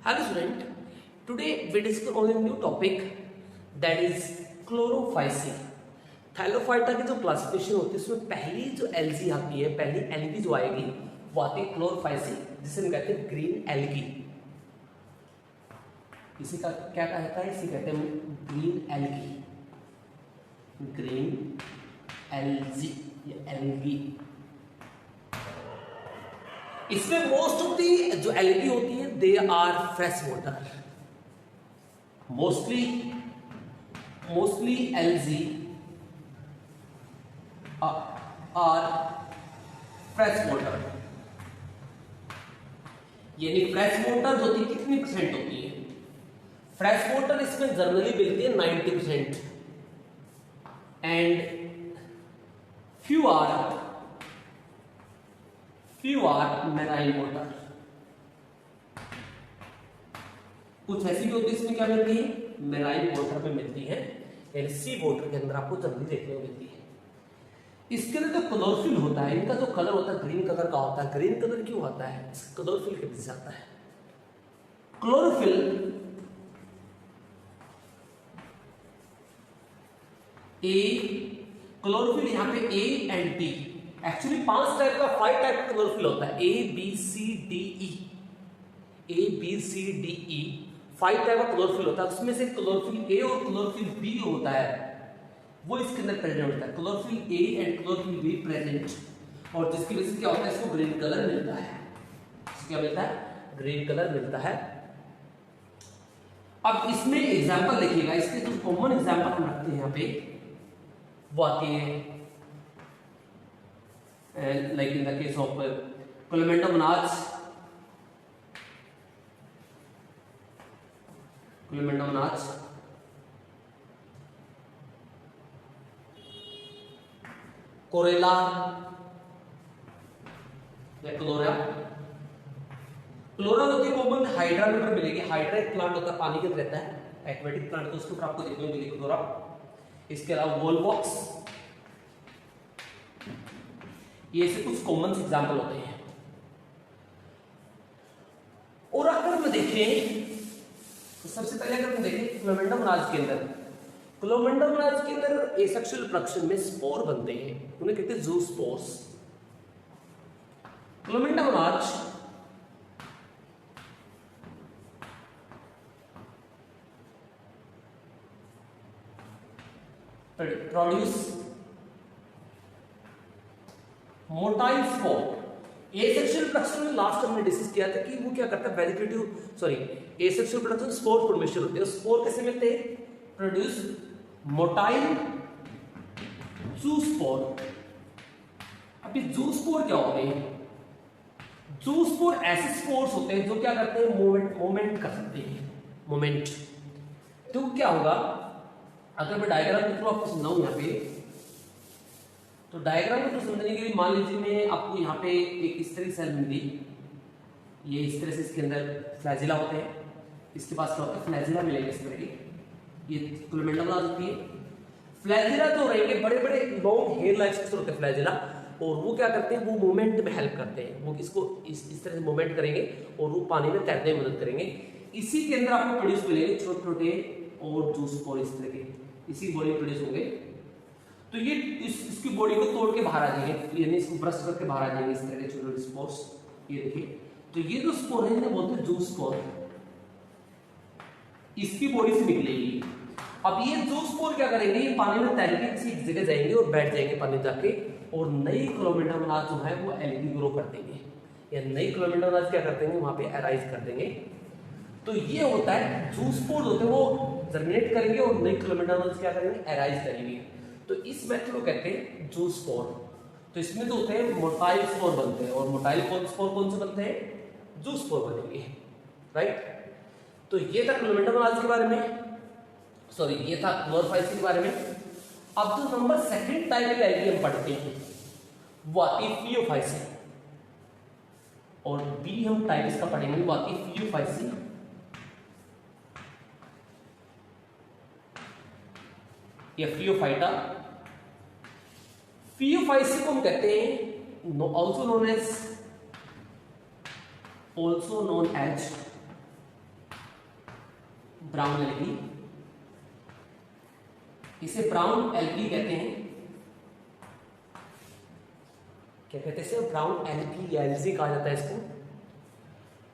Hello student, today we discuss on a new topic that is chlorophycine. Thallophyta की जो classification होती है उसमें पहली जो एल्गी आती है, पहली एल्गी जो आएगी वो आती है क्लोरोफाइसिन, जिसे हम कहते हैं ग्रीन एल्गी। इसी का क्या कहता है, इसे कहते हैं ग्रीन एल्गी, ग्रीन एल्गी या एल्गी। इसमें मोस्ट ऑफ दी जो एल्गी होती है they are fresh water, mostly algae are fresh water. यानी फ्रेश वाटर होती कितनी परसेंट होती है? फ्रेश वाटर इसमें जनरली मिलती है 90% and few are marine water. कुछ ऐसी भी होती है इसमें क्या मिलती है, मैराइन वाटर में मिलती है, यानी सी वाटर के अंदर आपको जनरली देखने को मिलती है। इसके अंदर जो क्लोरोफिल होता है, इनका जो कलर होता है ग्रीन कलर का होता है। ग्रीन कलर क्यों आता है? क्लोरोफिल के वजह से आता है। क्लोरोफिल क्लोरोफिल यहाँ पे A and D, actually 5 type का 5 टाइप का क्लोरोफिल होता है, A B C D E, 5 type का क्लोरोफिल होता है। उसमें से क्लोरोफिल ए और क्लोरोफिल बी होता है वो इसके अंदर प्रेजेंट होता है। Chlorophyll A and chlorophyll be present, और जिसकी वजह से क्या होता है, इसको ग्रीन कलर मिलता है। क्या मिलता है? ग्रीन कलर मिलता है। अब इसमें एग्जांपल देखिएगा, इसके जो कॉमन एग्जांपल हम रखते हैं यहाँ पे वो आती है like in the case of Chlamydomonas, Chlorella या क्लोरा। क्लोरा होती है कॉमन, हाइड्रा के ऊपर मिलेगी। हाइड्रा एक प्लांट होता है, पानी के अंदर रहता है, एक्वेटिक प्लांट, तो उसके ऊपर आपको देखने को मिलेगी क्लोरा। इसके अलावा वोलवॉक्स, ये से कुछ कॉमन एग्जांपल होते हैं। और अगर हम देखें तो सबसे पहले अगर हम देखें क्लोमेंडोमोनाज के अंदर एसेक्सुअल रिप्रोडक्शन में स्पोर बनते हैं, उन्हें कहते हैं zoospores. Chlamydomonas produce motile spore. Asexual reproduction में लास्ट हमने डिस्कस किया था कि वो क्या करता है, एसेक्सुअल रिप्रोडक्शन स्पोर फॉर्मेशन होते हैं। स्पोर कैसे मिलते हैं? Produce motile zoospore. अभी ज़ूस्पोर क्या होते हैं? ज़ूस्पोर ऐसे स्पोर्स होते हैं जो क्या करते हैं, मूवमेंट कर सकते हैं, मूवमेंट। तो क्या होगा, अगर मैं डायग्राम के थ्रू आपको समझाऊं यहाँ पे, तो डायग्राम को समझने के लिए मान लीजिए मैं आपको यहाँ पे एक इस तरह सेल मिली, ये इस तरह से इसके अंदर फ्लैजिला होते हैं, इसके पास क्या होता है, फ्लैजिला मिलेंगे इस तरह की, ये क्लोमेंडोमोनाज होती है। फ्लैजिला जो रहेंगे बड़े बड़े लॉन्ग हेयर लाइक स्ट्रक्चर होते हैं फ्लैजिला, और वो क्या करते हैं, वो मूवमेंट में हेल्प करते हैं। वो इसको इस तरह से मूवमेंट करेंगे और वो पानी में तैरने में मदद करेंगे। इसी के अंदर आपको प्रोड्यूस मिलेंगे छोटे छोटे और ज़ूस्पोर इस तरह के, इसी बॉडी में प्रोड्यूस होंगे। तो ये इसकी बॉडी को तोड़ के बाहर आ जाएंगे, यानी इसको ब्रश करके बाहर आ जाएंगे इस तरह के छोटे छोटे स्पोर्स। ये देखिए, तो ये जो स्पोर है इन्हें बोलते हैं ज़ूस्पोर, इसकी बॉडी से निकलेगी। अब ये ज़ूस्पोर क्या करेंगे, ये पानी में तैर के किसी जगह जाएंगे और बैठ जाएंगे पानी जाके, और नई क्लोमेंडोमोनाज जो है वो एल्गी ग्रो कर देंगे, या नई क्लोमेंडोमोनाज क्या कर देंगे, वहां पे अराइज कर देंगे। तो ये होता है ज़ूस्पोर होते हैं, वो जर्मिनेट करेंगे और नई क्लोमेंडोमोनाज क्या करेंगे, अराइज करेंगे। तो इस मेथड को कहते हैं ज़ूस्पोर। तो इसमें जो होते हैं मोटाइल स्पोर बनते हैं, और मोटाइल स्पोर कौन से बनते हैं, ज़ूस्पोर बनेंगे, राइट। तो ये था क्लोमेंडोमोनाज के बारे में, सॉरी ये था क्लोरोफाइसिन के बारे में। अब जो नंबर सेकंड टाइप की एल्गी हम पढ़ते हैं वो आती है फियोफाइसिन, और बी हम टाइप इसका पढ़ेंगे वो आती है फियोफाइसिन। या फियोफाइटा। फियोफाइसिन को हम कहते हैं also known as brown algae, इसे ब्राउन एलगी कहते हैं। क्या कहते हैं इसे? ब्राउन एलगी या एलजी कहा जाता है इसको।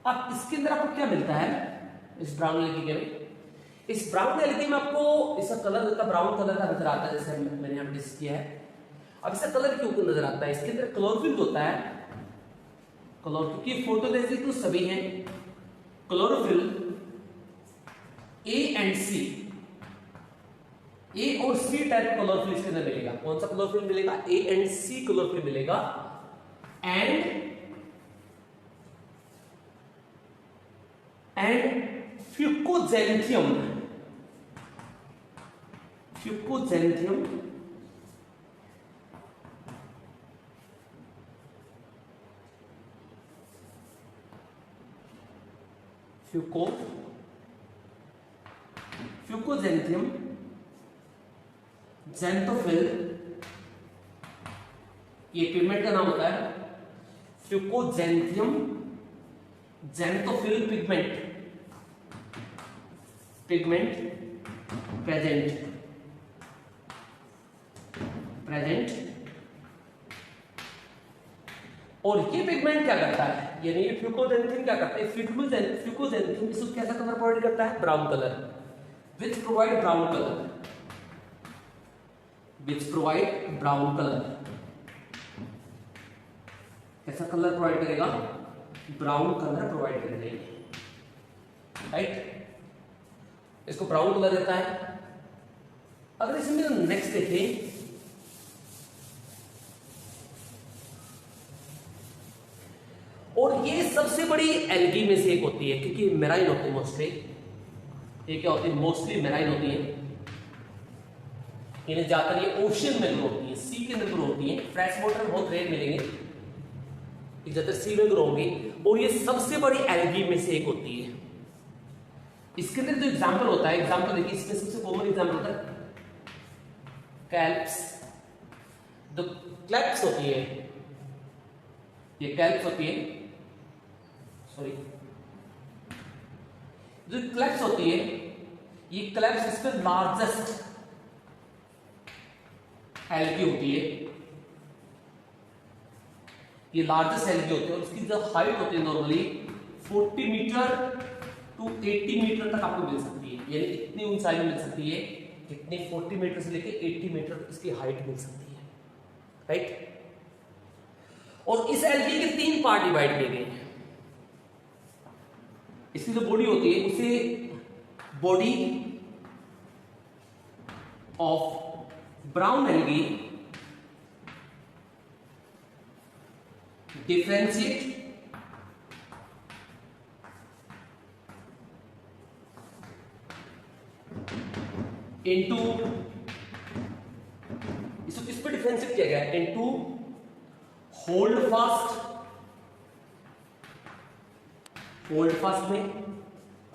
अब इसके अंदर आपको क्या मिलता है इस ब्राउन एलगी के? इस ब्राउन एलगी में आपको इसका कलर होता है ब्राउन कलर का नजर आता है, जैसे मैंने यहाँ डिस्कस किया है। अब इसका कलर क्यों नजर आता है? इसके अंदर क्लोरोफिल होता है, क्योंकि फोटोसिंथेसिस तो सभी हैं। क्लोरोफिल ए एंड सी, ए और सी टाइप क्लोरोफिल इसके अंदर मिलेगा। कौन सा क्लोरोफिल मिलेगा? ए एंड सी क्लोरोफिल मिलेगा। एंड फ्यूकोजेंथियम, फ्यूकोजेंथियम फ्यूकोजेंथियम, ज़ैंथोफिल, ये पिगमेंट का नाम होता है फ्यूकोजेंथियम ज़ैंथोफिल पिगमेंट, प्रेजेंट और ये पिगमेंट क्या करता है, यानी ये फ्यूकोजेंथियम क्या करता है? फ्यूकोजेंथियम इसको कैसा कलर प्रोवाइड करता है? Brown colour, which provide brown colour, कैसा कलर प्रोवाइड करेगा? ब्राउन कलर प्रोवाइड करेगा, राइट? इसको ब्राउन कलर देता है। अगर इसमें नेक्स्ट देखें, और ये सबसे बड़ी एल्गी में से एक होती है, क्योंकि मेराइन होती है मोस्टली। ये क्या होती है? मोस्टली मेराइन होती है। इन्हें ज्यादातर ये ओशन में ग्रो होती है, सी के अंदर ग्रो होती है। फ्रेश वाटर बहुत रेयर मिलेंगे, ज्यादातर सी में ग्रो होंगी। और ये सबसे बड़ी एल्गी में से एक होती है। इसके अंदर जो एग्जाम्पल होता है, एग्जाम्पल देखिए, इसमें सबसे कॉमन एग्जाम्पल होता है कैल्प्स। जो क्लैप्स होती है, ये कैल्प्स होती है, सॉरी, जो क्लैप्स होती है, ये क्लैप्स इसमें लार्जेस्ट एल्गी होती है। ये लार्जेस्ट एल्गी होती है और उसकी जो हाइट होती है नॉर्मली 40 मीटर टू 80 मीटर तक आपको मिल सकती है। यानी इतनी ऊंचाई में मिल सकती है, कितनी? 40 मीटर से लेकर 80 मीटर तक इसकी हाइट मिल सकती है, राइट? और इस एल्गी के 3 पार्ट डिवाइड किए गए हैं। इसकी जो बॉडी होती है उसे body of brown algae differentiate into, इसको किस पे डिफरेंशिएट किया गया है? इनटू होल्ड फास्ट में,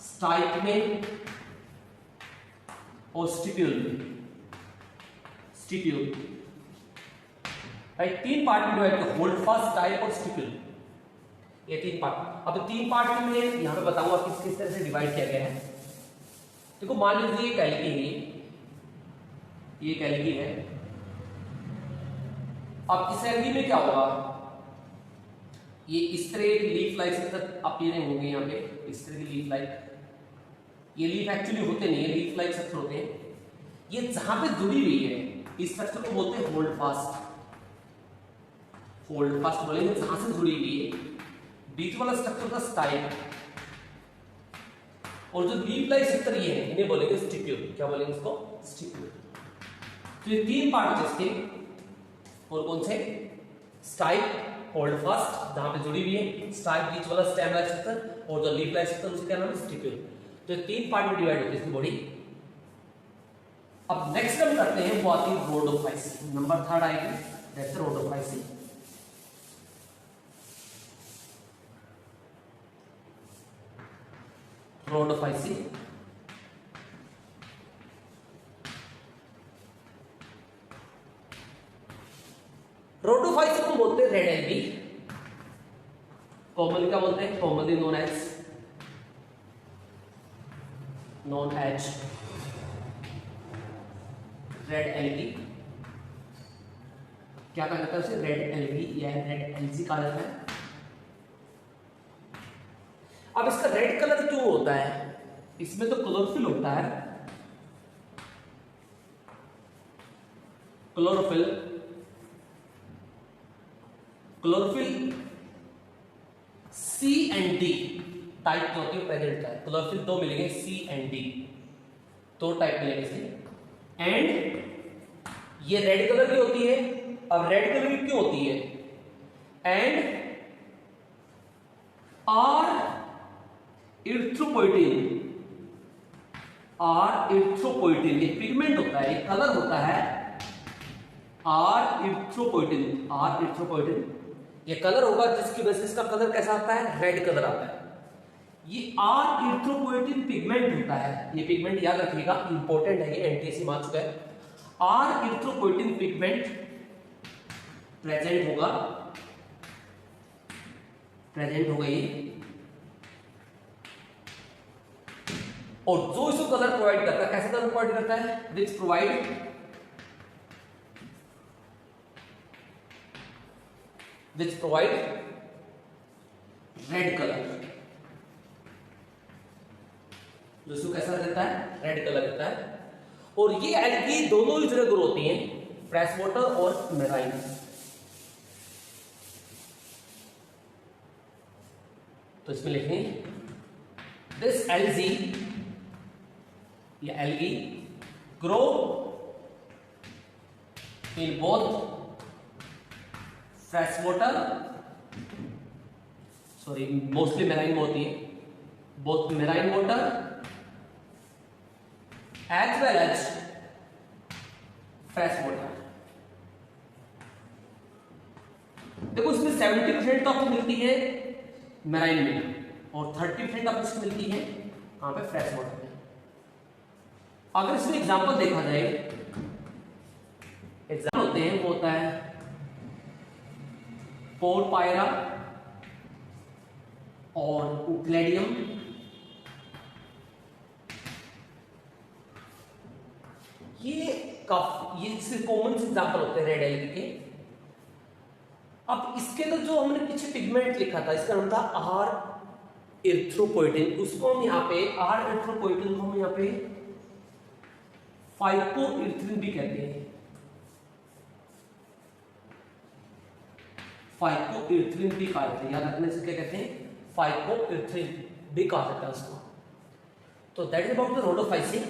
स्टाइप में और स्टिप्यूल में। राइट, 3 पार्ट में डिवाइड किया, होल्ड फास्ट, स्टाइप और स्टिप्यूल, ये 3 पार्ट। अब 3 पार्ट में यहां पे बताऊंगा किस किस तरह से डिवाइड किया गया है। देखो, मान लीजिए एक एल्गी है, ये एक एल्गी है। अब इस एल्गी में क्या होगा? ये इस तरह की लीफ लाइक स्ट्रक्चर अपीयरिंग होंगे यहाँ पे, इस तरह की लीफ लाइक। ये लीफ एक्चुअली होते नहीं है, लीफ लाइक स्ट्रक्चर होते हैं। ये जहां पे जुड़ी हुई है, इस स्ट्रक्चर को बोलते हैं होल्ड फास्ट बोलेंगे, जहां से जुड़ी हुई है। बीच वाला स्ट्रक्चर का स्टाइप, और जो लीफ लाइक स्ट्रक्चर ये है, इन्हें बोलेंगे स्टिप्यूल। क्या बोलेंगे इसको? स्टिप्यूल। तो ये 3 पार्ट है इसके, और कौन से? स्टाइप, होल्ड फास्ट जहां पे जुड़ी हुई है, स्टाइप बीच वाला स्टेम लाइक स्ट्रक्चर, और जो लीफ लाइक स्ट्रक्चर उसका नाम है स्टिप्यूल। तो ये 3 पार्ट में डिवाइड होती है इसकी बॉडी। अब नेक्स्ट हम करते हैं, वो आती है रोडोफाइसी। नंबर 3 आएगी, दैट्स रोडोफाइसी। रोडोफाइसी रोडोफाइसी को बोलते हैं रेड एल्गी। कॉमनली क्या बोलते हैं? Commonly known as known as red algae, क्या कहा जाता है उसे, रेड एलगी या रेड एलजी कहा जाता है। अब इसका रेड कलर क्यों होता है, इसमें तो क्लोरोफिल होता है, chlorophyll chlorophyll C and D type के होते हैं प्रेजेंट का, क्लोरोफिल दो मिलेंगे, सी एंड डी, दो टाइप मिलेंगे इसके। एंड ये रेड कलर की होती है। अब रेड कलर की क्यों होती है, and R erythropoietin, R erythropoietin, ये पिगमेंट होता है, ये कलर होता है आर इरिथ्रोपोइटिन, आर इरिथ्रोपोइटिन ये कलर होगा जिसकी वजह से इसका कलर कैसा आता है, रेड कलर आता है। ये आर इरिथ्रोपोइटिन पिगमेंट होता है, ये पिगमेंट याद रखिएगा, इंपॉर्टेंट है, ये एनटीएससी मार चुका है। आर इरिथ्रोपोइटिन पिगमेंट प्रेजेंट होगा ये, और जो इसको कलर प्रोवाइड करता है, कैसे कलर प्रोवाइड करता है, विच प्रोवाइड रेड कलर, जो इसको कैसा देता है, रेड कलर देता है। और ये एल्गी दोनों ही जगह ग्रो होती हैं, फ्रेश वाटर और मेराइन। तो इसमें लिखेंगे दिस एल्गी, ये algae grow in both fresh water, sorry mostly marine में होती है, both marine water as well as fresh water. देखो इसमें 70% तो आपको मिलती है मेराइन में और 30% आपको मिलती है कहां पे, फ्रेश वाटर में। अगर इसमें एग्जांपल देखा जाए, एग्जांपल होते हैं, वो होता है पोरपायरा और उक्लेडियम, ये इससे कॉमन एग्जांपल होते हैं रेड एल्गी के। अब इसके अंदर जो हमने पीछे पिगमेंट लिखा था, इसका नाम था आर इरिथ्रोपोइटिन, उसको हम यहाँ पे आर इरिथ्रोपोइटिन को हम यहाँ पे फाइकोइरिथ्रिन भी कहते हैं, फाइकोइरिथ्रिन भी कहा जाता है, याद रखने से क्या कहते हैं, फाइकोइरिथ्रिन भी कहा जाता है उसको। तो दैट इज अबाउट द रोडोफाइसिन।